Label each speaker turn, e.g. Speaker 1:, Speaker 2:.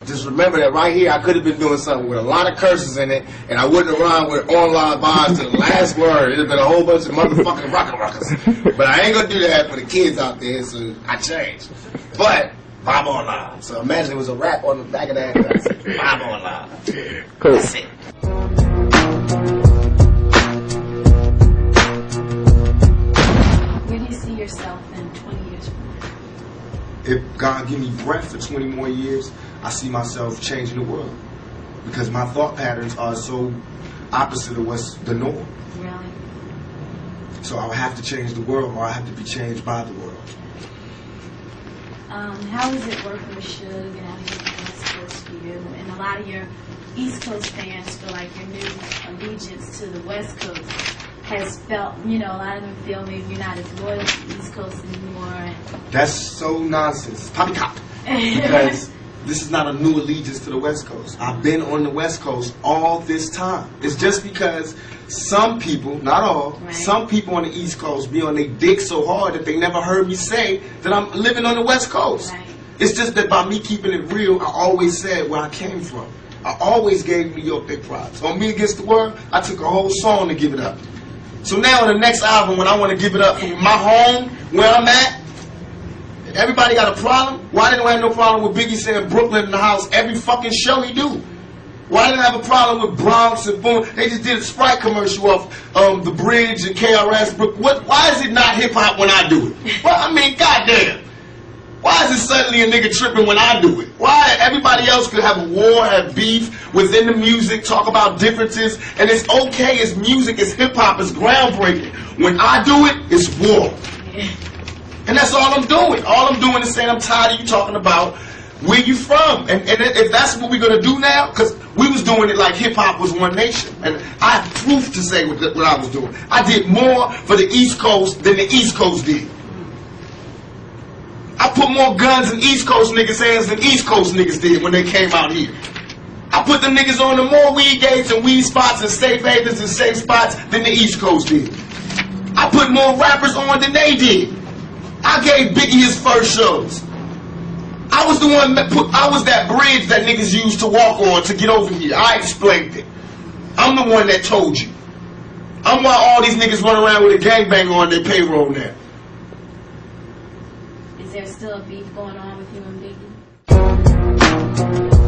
Speaker 1: just remember that right here, I could have been doing something with a lot of curses in it, and I wouldn't have rhymed with online bars to the last word. It'd have been a whole bunch of motherfucking rockers. But I ain't gonna do that for the kids out there, so I changed. But Bob Online. So imagine it was a rap on the back of that. Bob Online. Cool. That's it.
Speaker 2: Where do you see yourself in 20 years from now?
Speaker 3: If God give me breath for 20 more years, I see myself changing the world. Because my thought patterns are so opposite of what's the norm.
Speaker 2: Really?
Speaker 3: So I would have to change the world, or I have to be changed by the world.
Speaker 2: How is it working with Suge and how do you think West Coast for you? And a lot of your East Coast fans feel like your new allegiance to the West Coast has felt, you know, a lot of them feel maybe you're not as loyal to the East Coast anymore.
Speaker 3: That's so nonsense. Poppycock. Because this is not a new allegiance to the West Coast. I've been on the West Coast all this time. It's just because some people, not all, right, some people on the East Coast be on their dick so hard that they never heard me say that I'm living on the West Coast.
Speaker 2: Right.
Speaker 3: It's just that by me keeping it real, I always said where I came from. I always gave New York their props. On Me Against the World, I took a whole song to give it up. So now on the next album, when I want to give it up from my home, where I'm at, everybody got a problem? Why didn't I have no problem with Biggie saying Brooklyn in the house every fucking show he do? Why didn't I have a problem with Bronx and Boom? They just did a Sprite commercial off The Bridge and KRS. Why is it not hip-hop when I do it? Well, I mean, goddamn. Why is it suddenly a nigga tripping when I do it? Why everybody else could have a war, have beef within the music, talk about differences, and it's okay, it's music, it's hip-hop, it's groundbreaking. When I do it, it's war. And that's all I'm doing. All I'm doing is saying I'm tired of you talking about where you from. And if that's what we're going to do now, because we was doing it like hip-hop was one nation. And I have proof to say what I was doing. I did more for the East Coast than the East Coast did. I put more guns in East Coast niggas' hands than East Coast niggas did when they came out here. I put them niggas on the more weed gates and weed spots and safe havens and safe spots than the East Coast did. I put more rappers on than they did. I gave Biggie his first shows. I was the one that I was that bridge that niggas used to walk on to get over here. I explained it. I'm the one that told you. I'm why all these niggas run around with a gangbang on their payroll now.
Speaker 2: Is there still a beef going on with you and Biggie?